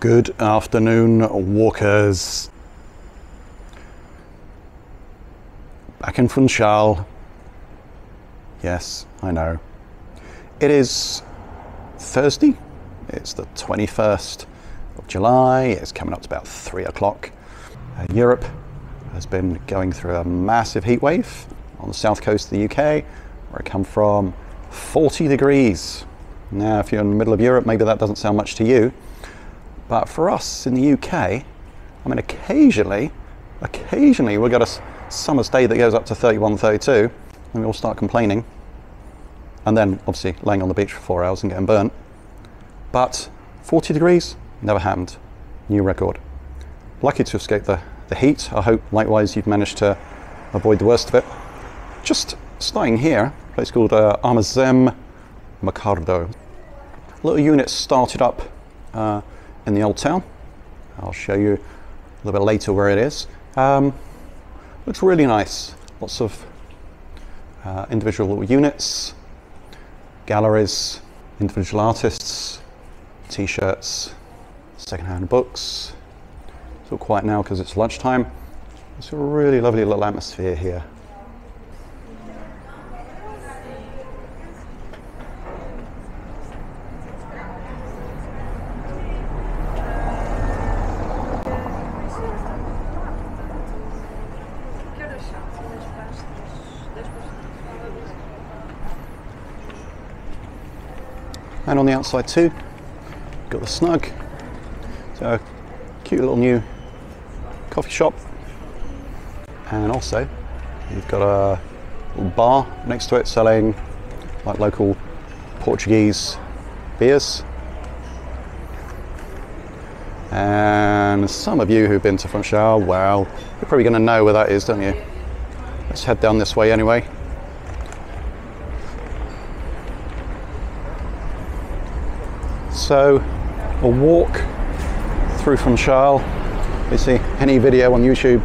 Good afternoon, walkers. Back in Funchal. Yes, I know. It is Thursday. It's the 21st of July. It's coming up to about 3 o'clock. Europe has been going through a massive heat wave on the south coast of the UK, where I come from. 40 degrees. Now, if you're in the middle of Europe, maybe that doesn't sound much to you. But for us in the UK, I mean, occasionally we'll get a summer's day that goes up to 31, 32, and we all start complaining. And then, obviously, laying on the beach for 4 hours and getting burnt. But 40 degrees, never happened. New record. Lucky to escape the heat. I hope, likewise, you've managed to avoid the worst of it. Just starting here, a place called Armazem, Mercado. Little unit started up in the old town. I'll show you a little bit later where it is. Looks really nice. Lots of individual little units, galleries, individual artists, t-shirts, second-hand books. It's all quiet now because it's lunchtime. It's a really lovely little atmosphere here. And on the outside too, got the Snug. So a cute little new coffee shop. And also, you've got a little bar next to it selling like local Portuguese beers. And some of you who've been to Funchal, well, you're probably going to know where that is, don't you? Let's head down this way anyway. So, a walk through Funchal. You see, any video on YouTube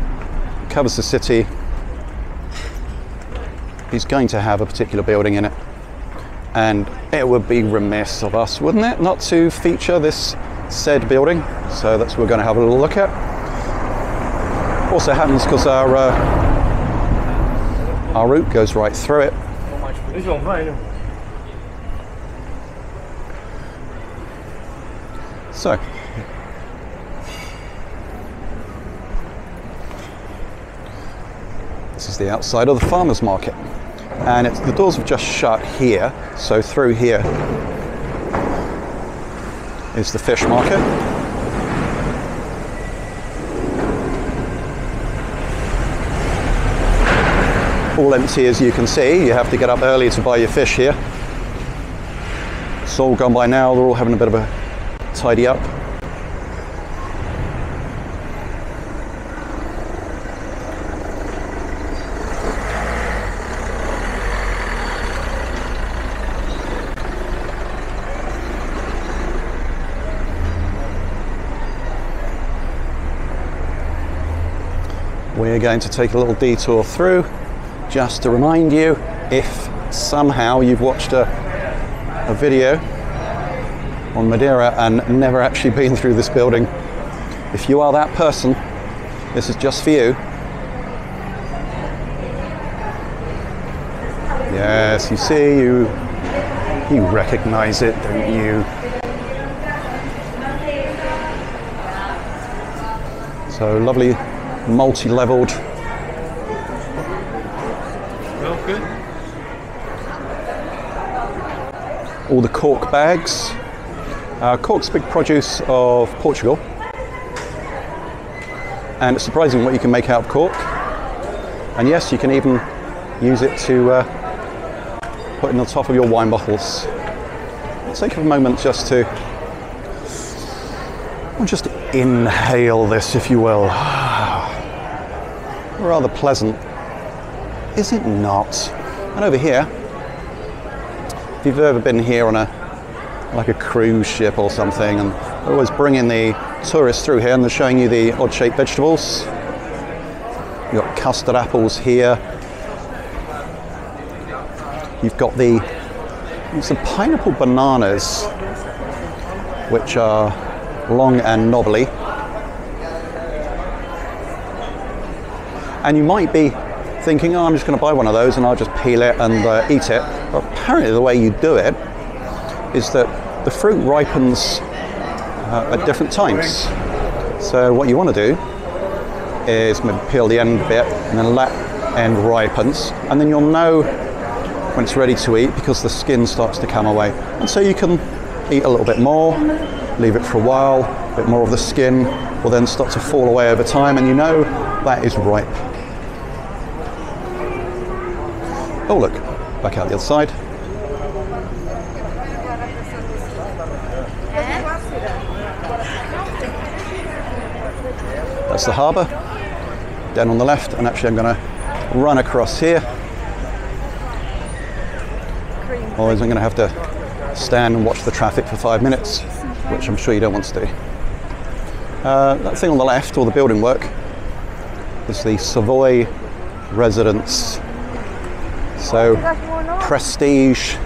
covers the city is going to have a particular building in it. And it would be remiss of us, wouldn't it, not to feature this said building. So that's what we're going to have a little look at. Also happens because our route goes right through it. So, this is the outside of the farmer's market, and the doors have just shut here, so through here is the fish market. All empty, as you can see. You have to get up early to buy your fish here. It's all gone by now. They're all having a bit of a tidy up. We're going to take a little detour through just to remind you, if somehow you've watched a video on Madeira and never actually been through this building. If you are that person, this is just for you. Yes, you see, you recognize it, don't you? So lovely, multi-leveled. Well, good. All the cork bags. Cork's big produce of Portugal, and it's surprising what you can make out of cork. And yes, you can even use it to put in the top of your wine bottles. Take a moment just to inhale this, if you will. Rather pleasant, is it not? And over here, if you've ever been here on like a cruise ship or something, and they're always bringing the tourists through here and they're showing you the odd shaped vegetables. You've got custard apples here. You've got some pineapple bananas, which are long and knobbly. And you might be thinking, oh, I'm just going to buy one of those and I'll just peel it and eat it. But apparently the way you do it is that the fruit ripens at different times. So what you want to do is maybe peel the end bit and then let end ripens, and then you'll know when it's ready to eat because the skin starts to come away. And so you can eat a little bit more, leave it for a while, a bit more of the skin will then start to fall away over time, and you know that is ripe. Oh look, back out the other side. That's the harbour, down on the left, and actually I'm going to run across here. Otherwise I'm going to have to stand and watch the traffic for 5 minutes, which I'm sure you don't want to do. That thing on the left, all the building work, is the Savoy Residence. So prestige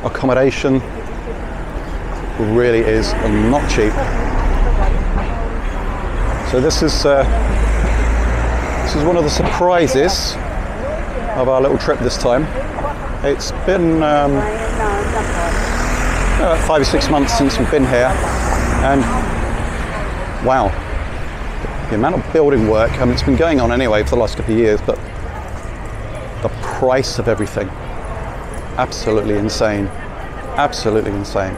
accommodation, really is not cheap. So this is one of the surprises of our little trip this time. It's been 5 or 6 months since we've been here, and wow, the amount of building work. I mean, it's been going on anyway for the last couple of years, but the price of everything, absolutely insane, absolutely insane.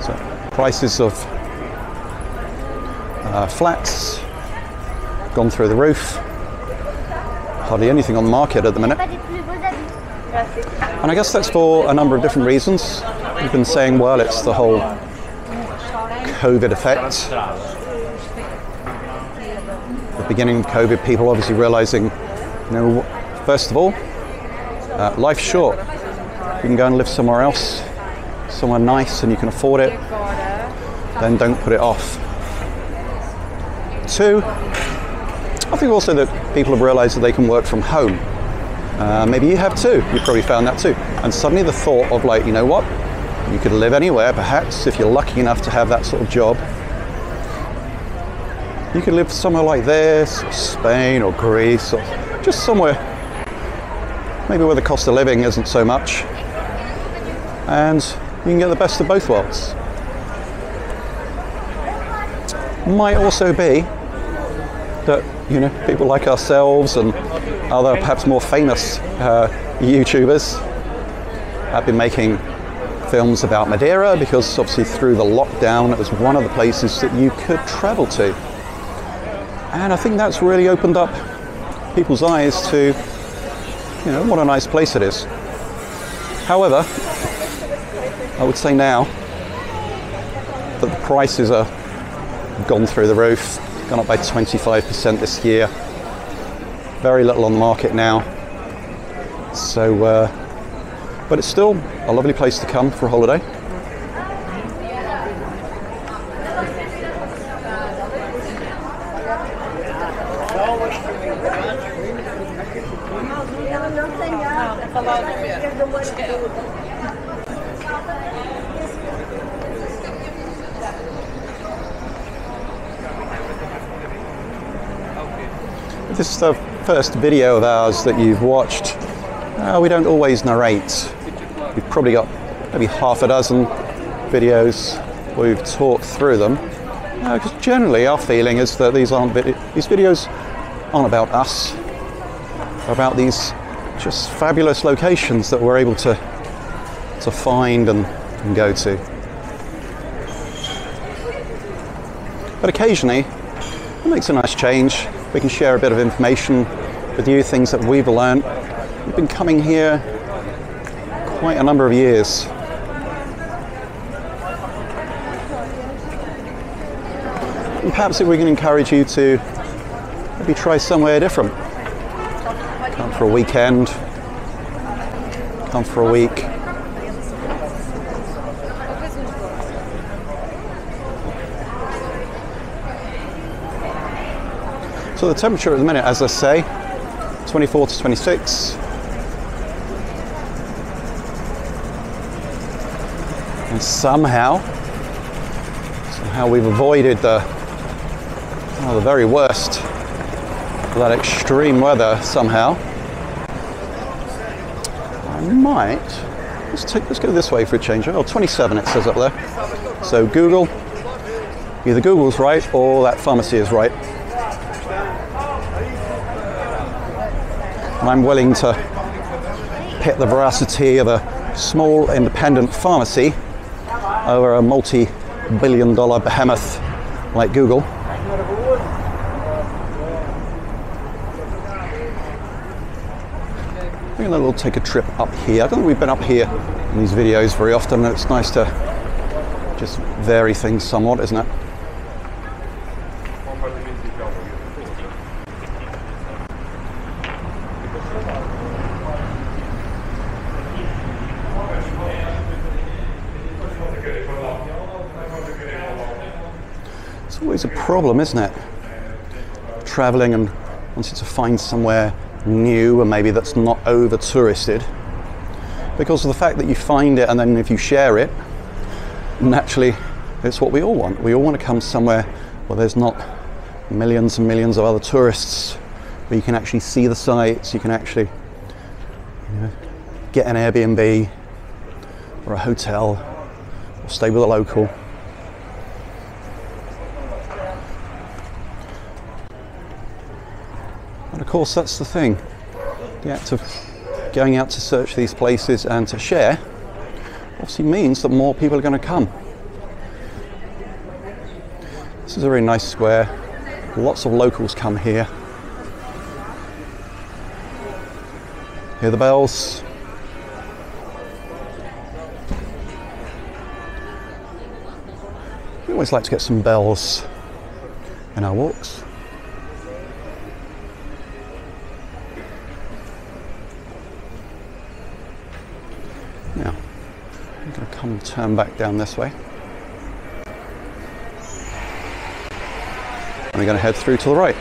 So prices of flats gone through the roof. Hardly anything on the market at the minute. And I guess that's for a number of different reasons. We've been saying, well, it's the whole COVID effect. The beginning of COVID, people obviously realizing, you know, first of all, life's short. You can go and live somewhere else, somewhere nice, and you can afford it, then don't put it off. 2, I think also that people have realized that they can work from home. Maybe you have too, you've probably found that too. And suddenly the thought of, like, you know what, you could live anywhere perhaps if you're lucky enough to have that sort of job. You could live somewhere like this, or Spain or Greece, or just somewhere maybe where the cost of living isn't so much, and you can get the best of both worlds. Might also be that, you know, people like ourselves and other perhaps more famous YouTubers have been making films about Madeira, because obviously through the lockdown it was one of the places that you could travel to. And I think that's really opened up people's eyes to, you know, what a nice place it is. However, I would say now that the prices are gone through the roof, gone up by 25% this year. Very little on the market now. So, but it's still a lovely place to come for a holiday. This is the first video of ours that you've watched. We don't always narrate. We've probably got maybe half a dozen videos where we've talked through them. Because generally our feeling is that these videos aren't about us. They're about these just fabulous locations that we're able to find and go to. But occasionally it makes a nice change. We can share a bit of information with you, things that we've learned. We've been coming here quite a number of years. And perhaps if we can encourage you to maybe try somewhere different. Come for a weekend, come for a week. So the temperature at the minute, as I say, 24 to 26. And somehow how we've avoided the very worst of that extreme weather somehow. I might, let's go this way for a change. Oh, 27 it says up there. So Google, either Google's right or that pharmacy is right. And I'm willing to pit the veracity of a small independent pharmacy over a multi-billion-dollar behemoth like Google. I'm going to take a trip up here. I don't think we've been up here in these videos very often. It's nice to just vary things somewhat, isn't it? It's always a problem, isn't it? Traveling and wanting to find somewhere new and maybe that's not over touristed, because of the fact that you find it and then if you share it, naturally it's what we all want. We all want to come somewhere where there's not millions and millions of other tourists, where you can actually see the sights, you can actually get an Airbnb or a hotel or stay with a local. And of course that's the thing, the act of going out to search these places and to share obviously means that more people are going to come. This is a very nice square, lots of locals come here. Hear the bells. We always like to get some bells in our walks. Now, I'm going to come and turn back down this way. And we're going to head through to the right.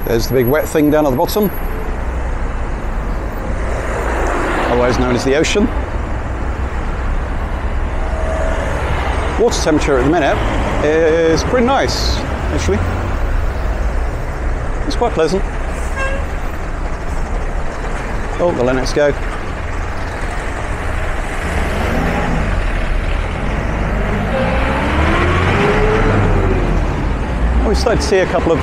There's the big wet thing down at the bottom, otherwise known as the ocean. Water temperature at the minute is pretty nice, actually. It's quite pleasant. Oh, the linnets go. We started to see a couple of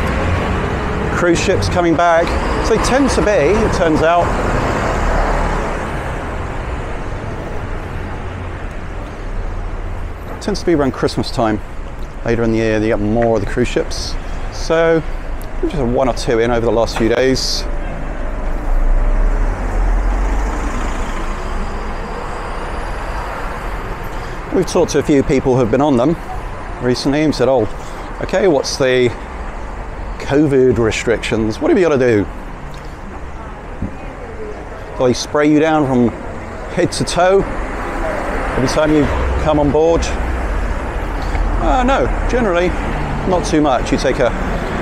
cruise ships coming back. So they tend to be, it turns out, it tends to be around Christmas time. Later in the year, you get more of the cruise ships. So we've just had one or two in over the last few days. We've talked to a few people who have been on them recently and said, oh, okay, what's the COVID restrictions? What have you got to do? Do they spray you down from head to toe every time you come on board? No, generally not too much. You take a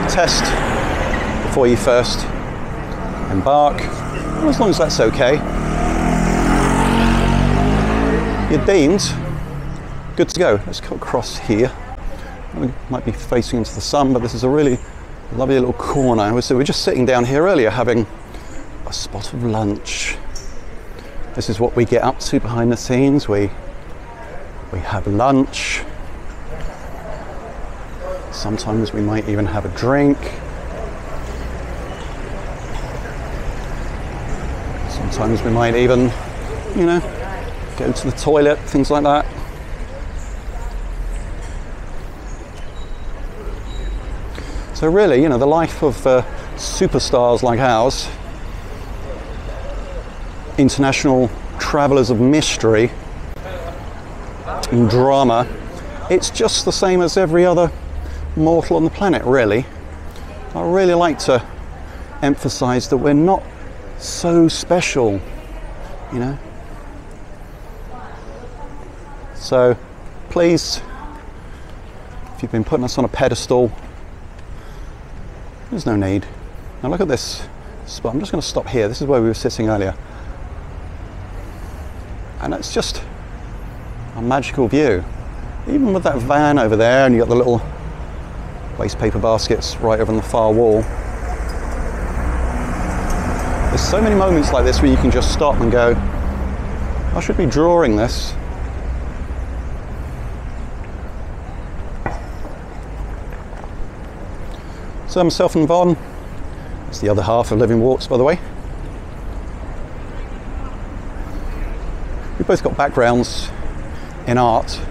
test before you first embark, as long as that's okay. you're deemed good to go. Let's go across here. We might be facing into the sun, but this is a really lovely little corner. So we're just sitting down here earlier having a spot of lunch. This is what we get up to behind the scenes. We have lunch. Sometimes we might even have a drink. Sometimes we might even, you know, go to the toilet, things like that. So really, you know, the life of superstars like ours, international travelers of mystery and drama, it's just the same as every other mortal on the planet, really. I really like to emphasize that we're not so special, you know. So please, if you've been putting us on a pedestal, there's no need. Now look at this spot. I'm just going to stop here. This is where we were sitting earlier. And it's just a magical view. Even with that van over there, and you've got the little waste paper baskets right over on the far wall. There's so many moments like this where you can just stop and go, I should be drawing this. So myself and Von, it's the other half of Living Walks, by the way. We've both got backgrounds in art.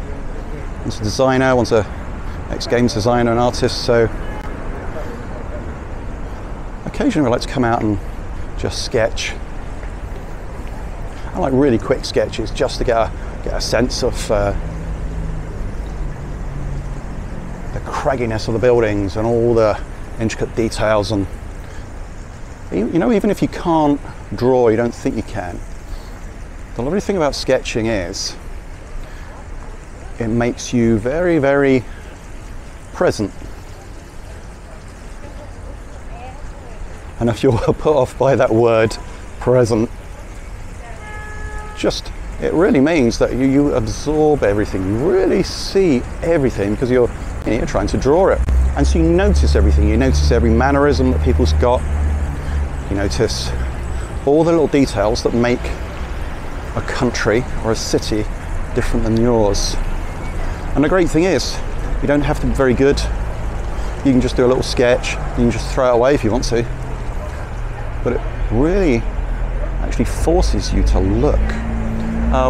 One's a designer, one's a ex-games designer and artist, so occasionally I like to come out and just sketch. I like really quick sketches just to get a sense of the cragginess of the buildings and all the intricate details. And you know, even if you can't draw, you don't think you can, the lovely thing about sketching is it makes you very, very present. And if you're put off by that word present, it really means that you absorb everything, you really see everything, because you're trying to draw it. And so you notice everything, you notice every mannerism that people's got, you notice all the little details that make a country or a city different than yours. And the great thing is, you don't have to be very good. You can just do a little sketch, you can just throw it away if you want to. But it really actually forces you to look.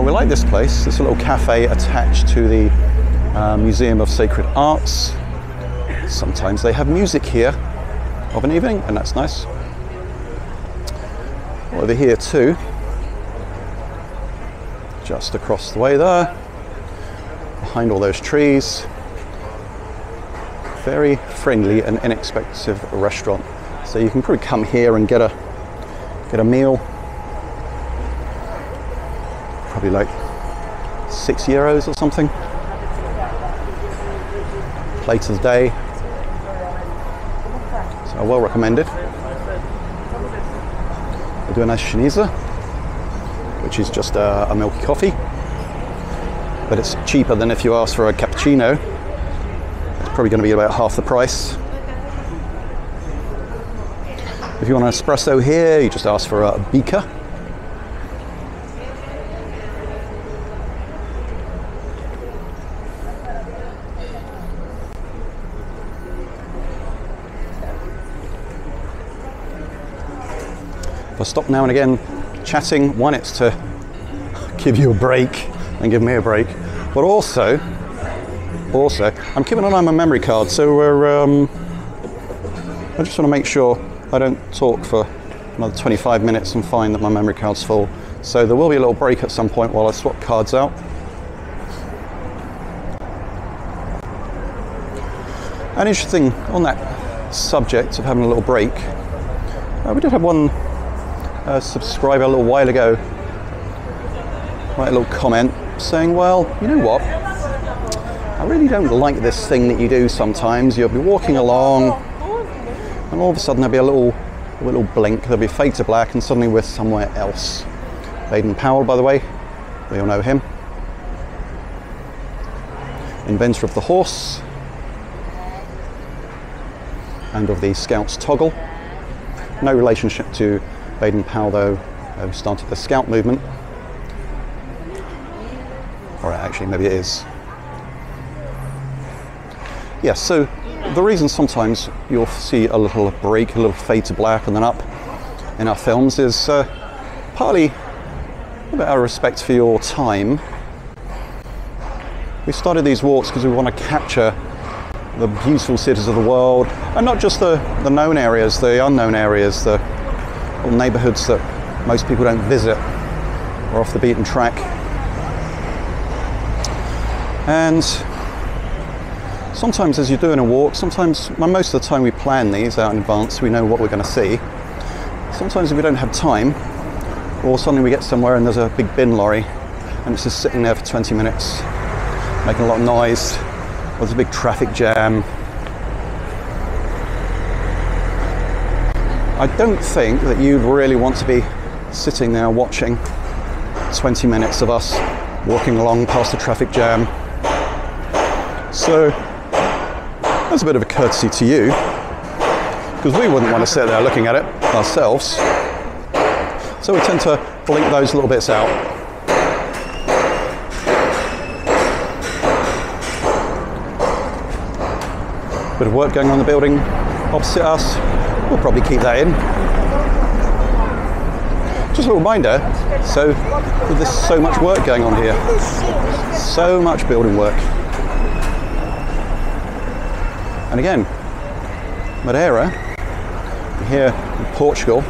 We like this place. It's a little cafe attached to the Museum of Sacred Arts. Sometimes they have music here of an evening, and that's nice. Over here too, just across the way there, behind all those trees, very friendly and inexpensive restaurant. So you can probably come here and get a meal, probably like €6 or something, plate of the day. So well recommended. They do a nice Chinese, which is just a milky coffee, but it's cheaper than if you ask for a cappuccino. It's probably going to be about half the price. If you want an espresso here, you just ask for a beaker. If I stop now and again chatting, one, it's to give you a break and give me a break, but also I'm keeping an eye on my memory card, so I just want to make sure I don't talk for another 25 minutes and find that my memory card's full. So there will be a little break at some point while I swap cards out. And interesting, on that subject of having a little break, we did have one subscriber a little while ago write a little comment saying, well, you know what, I really don't like this thing that you do sometimes. You'll be walking along and all of a sudden there'll be a little blink, there'll be a fade to black, and suddenly we're somewhere else. Baden Powell, by the way, we all know him. inventor of the horse and of the Scouts toggle. No relationship to Baden-Powell though, who started the Scout movement. Or actually, maybe it is. Yeah, so the reason sometimes you'll see a little break, a little fade to black and then up in our films is partly about our respect for your time. We started these walks because we want to capture the beautiful cities of the world, and not just the known areas, the unknown areas, the little neighbourhoods that most people don't visit or off the beaten track. And sometimes as you're doing a walk, sometimes, well, most of the time we plan these out in advance, we know what we're going to see. Sometimes if we don't have time, or suddenly we get somewhere and there's a big bin lorry and it's just sitting there for 20 minutes, making a lot of noise, or there's a big traffic jam. I don't think that you'd really want to be sitting there watching 20 minutes of us walking along past the traffic jam. So that's a bit of a courtesy to you, because we wouldn't want to sit there looking at it ourselves. So we tend to blink those little bits out. Bit of work going on in the building opposite us. We'll probably keep that in. Just a little reminder, so there's so much work going on here. So much building work. And again, Madeira, here in Portugal, I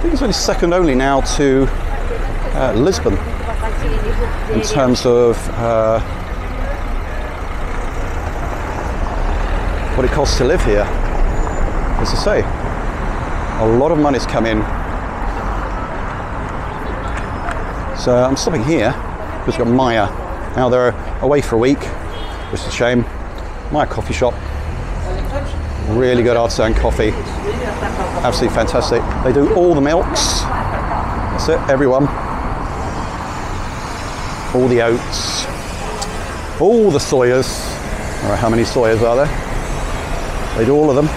think it's only second only now to Lisbon in terms of what it costs to live here. As I say, a lot of money's come in. So I'm stopping here because we've got Maya. Now they're away for a week, which is a shame. Maya coffee shop. Really good artisan coffee. Absolutely fantastic. They do all the milks. That's it, everyone. All the oats. All the soyas. I don't know how many soyas are there. They do all of them.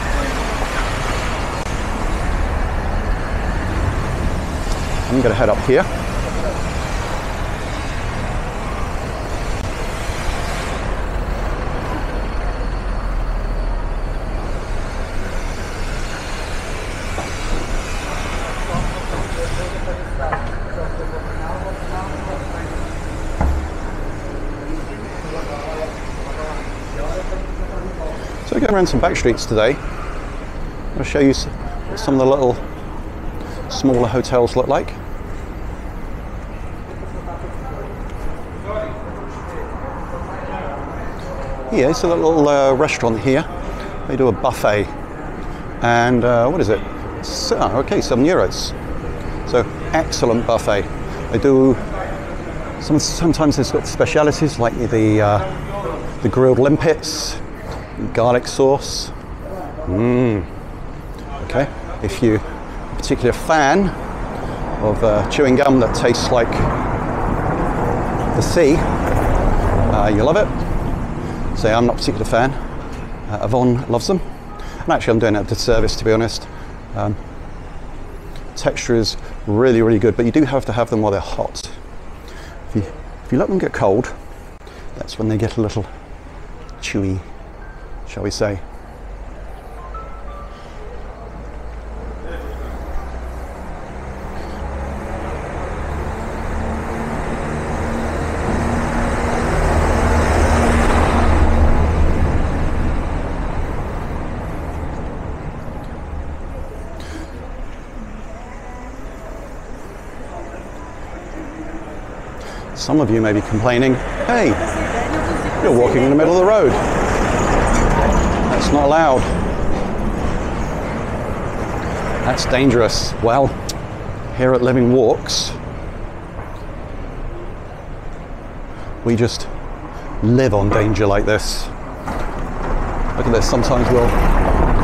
I'm going to head up here. So we're going around some back streets today. I'll show you what some of the little smaller hotels look like. Here, it's a little restaurant here. They do a buffet, and what is it? Okay, €7. So excellent buffet. They do sometimes they've got specialities like the grilled limpets, garlic sauce. Okay, if you're a particular fan of chewing gum that tastes like the sea, you love it. So I'm not a particular fan. Yvonne loves them. And actually I'm doing it a disservice, to be honest. Texture is really, really good, but you do have to have them while they're hot. If you let them get cold, that's when they get a little chewy, shall we say. Some of you may be complaining, hey, you're walking in the middle of the road. That's not allowed. That's dangerous. Well, here at Living Walks, we just live on danger like this. Look at this, sometimes we'll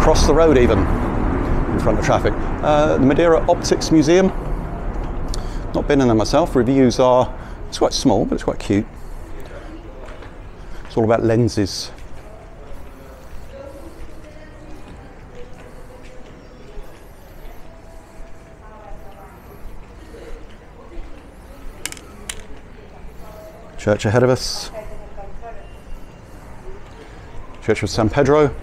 cross the road even in front of traffic. The Madeira Optics Museum, not been in there myself. Reviews are, it's quite small, but it's quite cute. It's all about lenses. Church ahead of us. Church of San Pedro.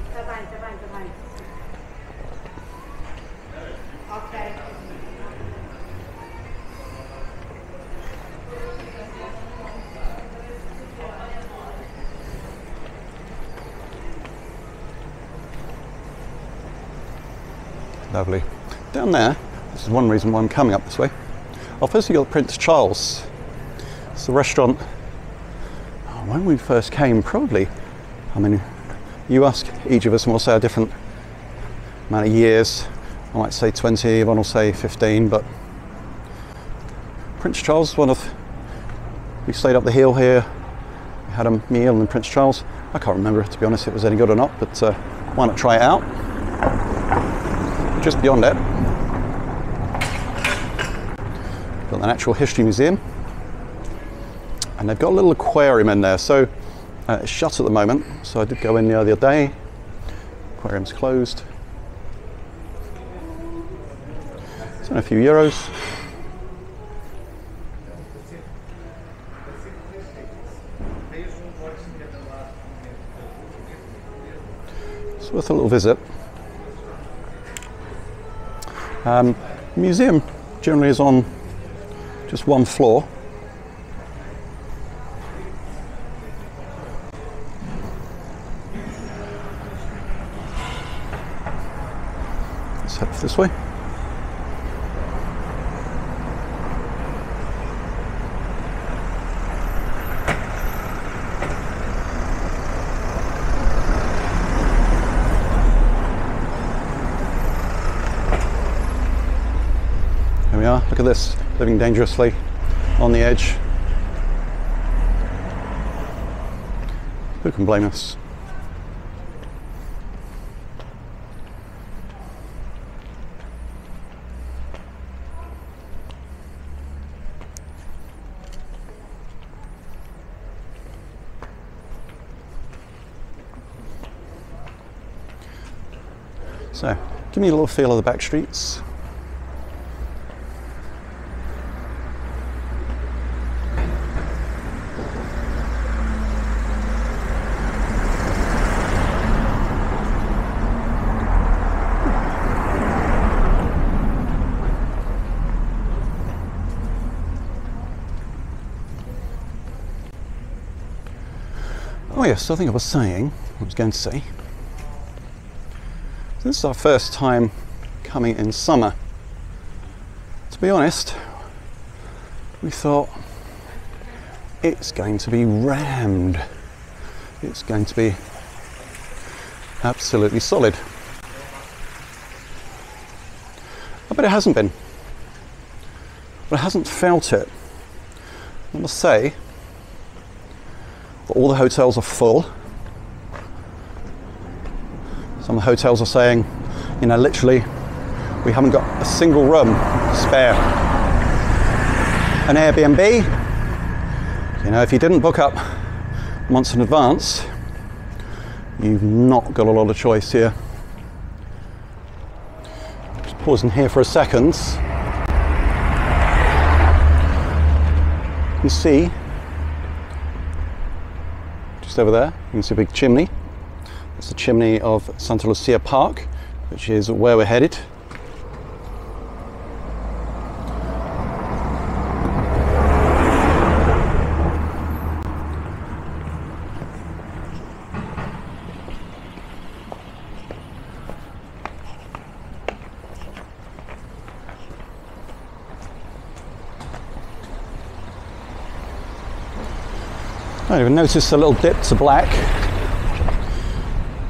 Lovely. Down there, this is one reason why I'm coming up this way. Oh, first you got Prince Charles. It's the restaurant. When we first came, probably, I mean, you ask each of us and we'll say a different amount of years. I might say 20, one will say 15, but Prince Charles, we stayed up the hill here, we had a meal in Prince Charles. I can't remember, to be honest, if it was any good or not, but why not try it out? Just beyond it, got the Natural History Museum, and they've got a little aquarium in there, so it's shut at the moment, so I did go in the other day. Aquarium's closed. It's only a few euros. It's worth a little visit. The museum generally is on just one floor. Let's head this way. Here we are, look at this, living dangerously on the edge. Who can blame us? So, give me a little feel of the back streets. Oh yes, I think I was going to say, this is our first time coming in summer. To be honest, we thought it's going to be rammed. It's going to be absolutely solid. But it hasn't been. But it hasn't felt it. I must say, all the hotels are full. Some of the hotels are saying, you know, literally, we haven't got a single room spare. An Airbnb, you know, if you didn't book up months in advance, you've not got a lot of choice here. Just pausing here for a second. You can see, just over there, you can see a big chimney. It's the chimney of Santa Luzia Park, which is where we're headed. I even noticed a little dip to black.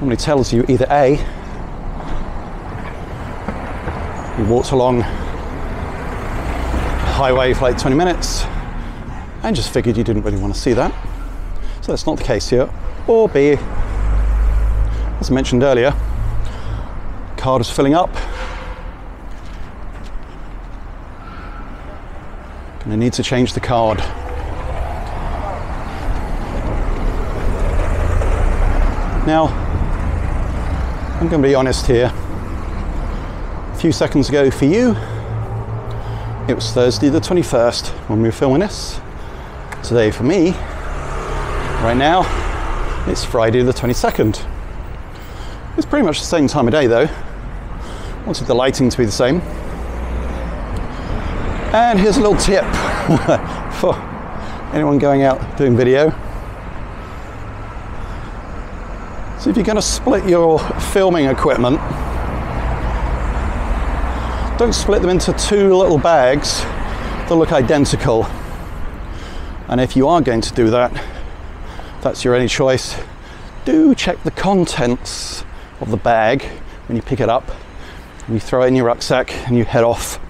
Normally tells you either A, you walked along the highway for like 20 minutes and just figured you didn't really want to see that. So that's not the case here. Or B, as I mentioned earlier, card is filling up. Gonna need to change the card. Now, I'm going to be honest here. A few seconds ago for you, it was Thursday the 21st when we were filming this. Today for me, right now, it's Friday the 22nd. It's pretty much the same time of day though. Wanted the lighting to be the same. And here's a little tip for anyone going out doing video. So if you're going to split your filming equipment, don't split them into two little bags that look identical. And if you are going to do that, that's your only choice, do check the contents of the bag when you pick it up. You throw it in your rucksack and you head off.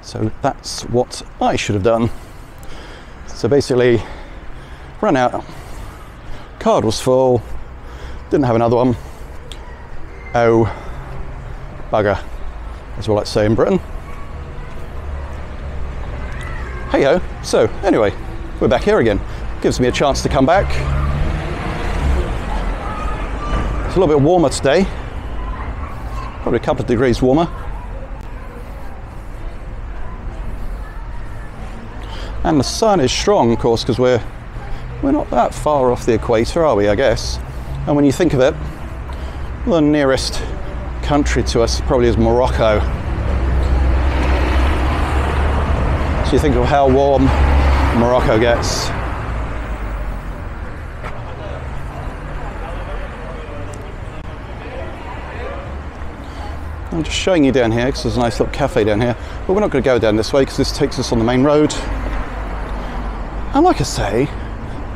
So that's what I should have done. So basically, ran out, card was full, didn't have another one. Oh, bugger, as we like to say in Britain. Hey ho, so anyway, we're back here again. Gives me a chance to come back. It's a little bit warmer today, probably a couple of degrees warmer. And the sun is strong, of course, because we're not that far off the equator, are we, I guess? And when you think of it, the nearest country to us probably is Morocco. So you think of how warm Morocco gets. I'm just showing you down here because there's a nice little cafe down here, but we're not going to go down this way because this takes us on the main road. And like I say,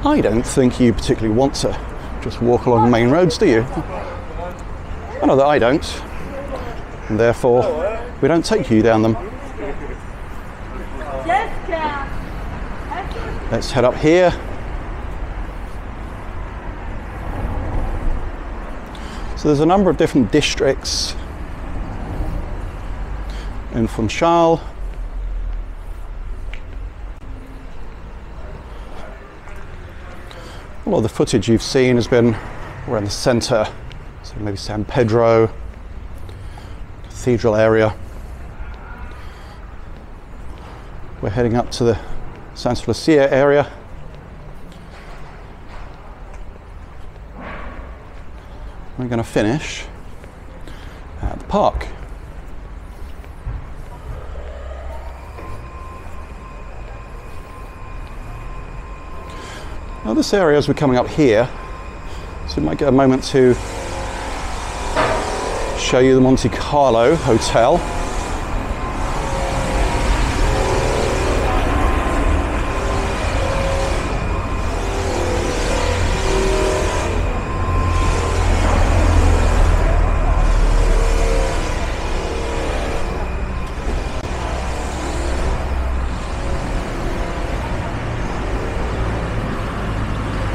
I don't think you particularly want to just walk along the main roads, do you? I know that I don't, and therefore we don't take you down them. Let's head up here. So there's a number of different districts in Funchal. A lot of the footage you've seen has been around the centre, so maybe San Pedro, cathedral area. We're heading up to the Santa Luzia area. We're going to finish at the park. Now this area, as we're coming up here, so we might get a moment to show you the Monte Carlo Hotel.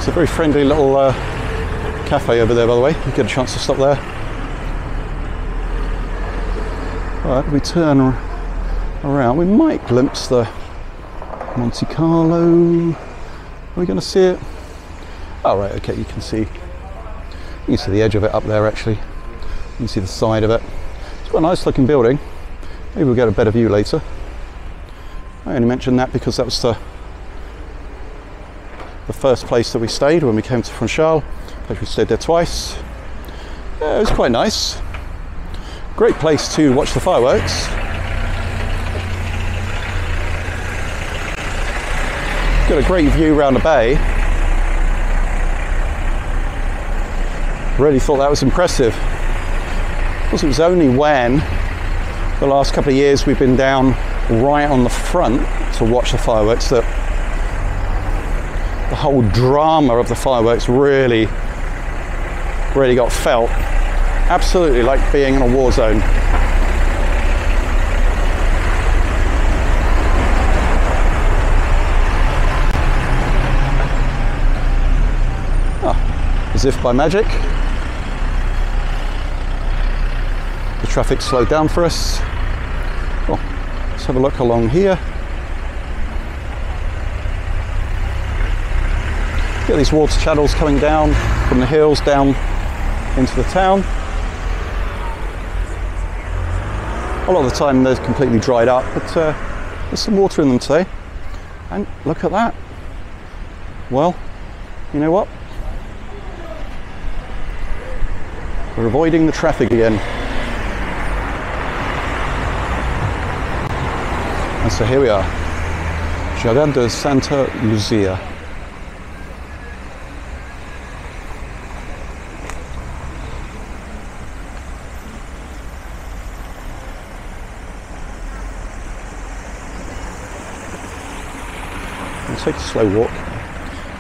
A very friendly little cafe over there, by the way. You get a chance to stop there. Alright, we turn around. We might glimpse the Monte Carlo. Are we going to see it? Oh, right, okay, you can see the edge of it up there actually. You can see the side of it. It's quite a nice looking building. Maybe we'll get a better view later. I only mentioned that because that was the first place that we stayed when we came to Funchal. We stayed there twice. Yeah, it was quite nice. Great place to watch the fireworks. Got a great view around the bay. Really thought that was impressive. Because it was only when the last couple of years we've been down right on the front to watch the fireworks that the whole drama of the fireworks really got felt. Absolutely like being in a war zone. Oh, as if by magic, the traffic slowed down for us. Well, let's have a look along here. Get these water channels coming down from the hills down into the town. A lot of the time they're completely dried up, but there's some water in them today. And look at that. Well, you know what? We're avoiding the traffic again. And so here we are. Jardim de Santa Luzia. We'll take a slow walk.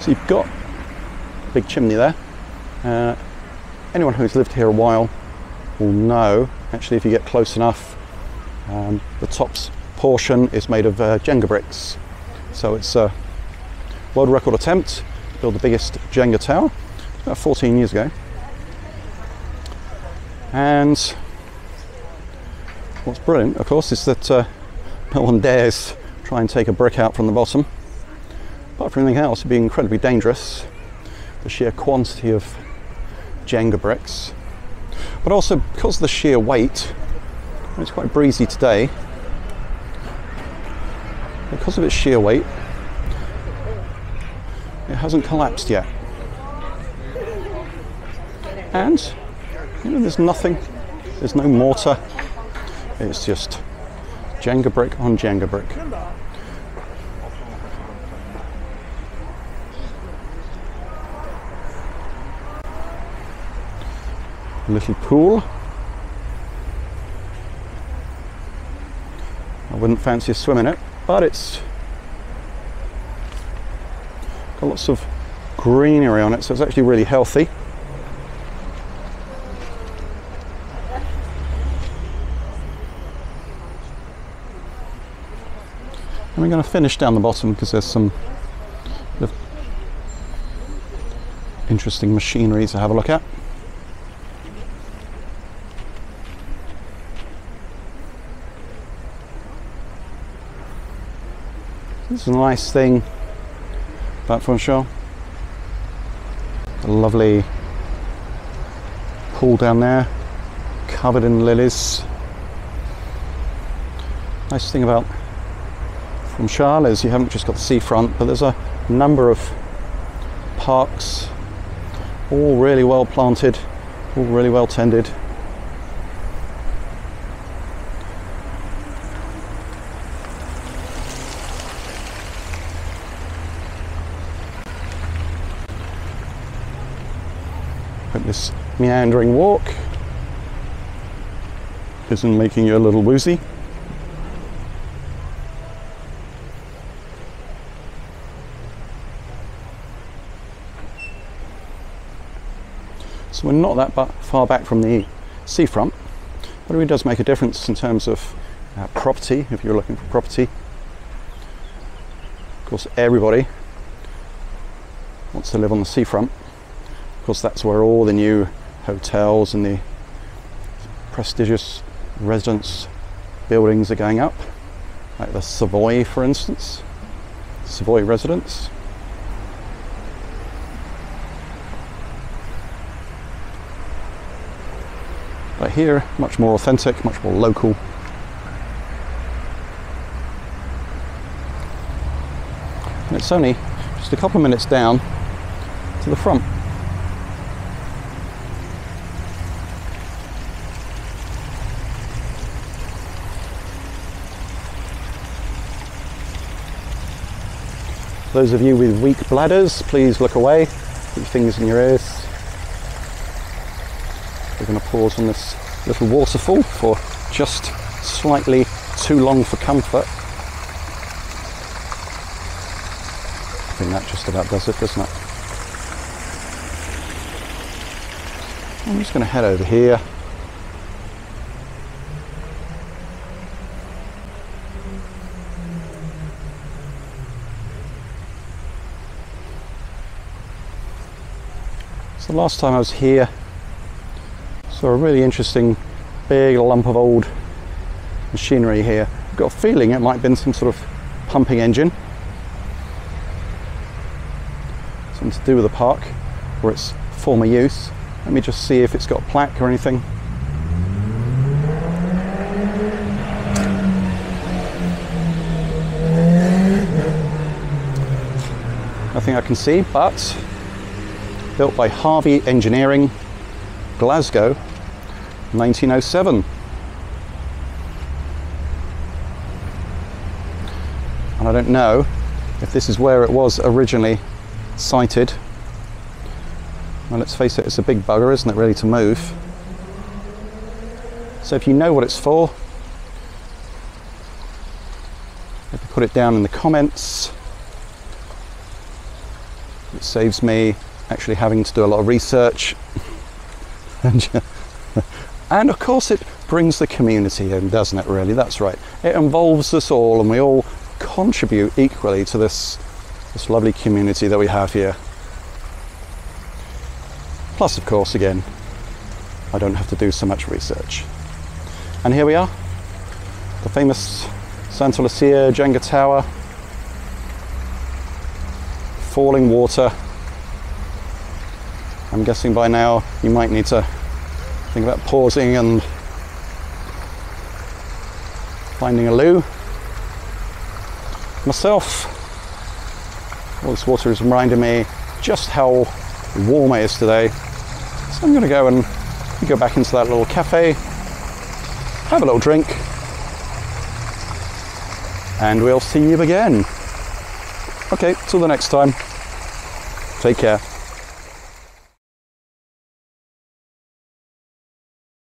So you've got a big chimney there. Anyone who's lived here a while will know, actually, if you get close enough, the top's portion is made of Jenga bricks. So it's a world record attempt to build the biggest Jenga tower about 14 years ago. And what's brilliant, of course, is that no one dares try and take a brick out from the bottom. Apart from anything else, it'd be incredibly dangerous, the sheer quantity of Jenga bricks. But also, because of the sheer weight, it's quite breezy today, because of its sheer weight, it hasn't collapsed yet. And, you know, there's nothing, there's no mortar, it's just Jenga brick on Jenga brick. A little pool. I wouldn't fancy a swim in it, but it's got lots of greenery on it, so it's actually really healthy. And we're going to finish down the bottom because there's some interesting machinery to have a look at. This is a nice thing about Funchal. A lovely pool down there, covered in lilies. Nice thing about Funchal is you haven't just got the seafront, but there's a number of parks, all really well planted, all really well tended. Hope this meandering walk isn't making you a little woozy. So we're not that far back from the seafront, but it really does make a difference in terms of property, if you're looking for property. Of course, everybody wants to live on the seafront. Of course, that's where all the new hotels and the prestigious residence buildings are going up, like the Savoy, for instance, Savoy Residence. But here, much more authentic, much more local. And it's only just a couple of minutes down to the front. For those of you with weak bladders, please look away, put your fingers in your ears. We're going to pause on this little waterfall for just slightly too long for comfort. I think that just about does it, doesn't it? I'm just going to head over here. So the last time I was here, saw a really interesting big lump of old machinery here. I've got a feeling it might have been some sort of pumping engine. So nothing to do with the park or its former use. Let me just see if it's got a plaque or anything. Nothing I can see, but built by Harvey Engineering, Glasgow, 1907. And I don't know if this is where it was originally sited. Well, let's face it, it's a big bugger, isn't it, ready to move? So if you know what it's for, maybe put it down in the comments. It saves me actually having to do a lot of research. And of course it brings the community in, doesn't it, really? That's right. It involves us all, and we all contribute equally to this lovely community that we have here. Plus, of course, again, I don't have to do so much research. And here we are, the famous Santa Luzia Jenga Tower. Falling water. I'm guessing by now you might need to think about pausing and finding a loo. Myself, all this water is reminding me just how warm it is today. So I'm going to go and go back into that little cafe, have a little drink, and we'll see you again. Okay, till the next time. Take care.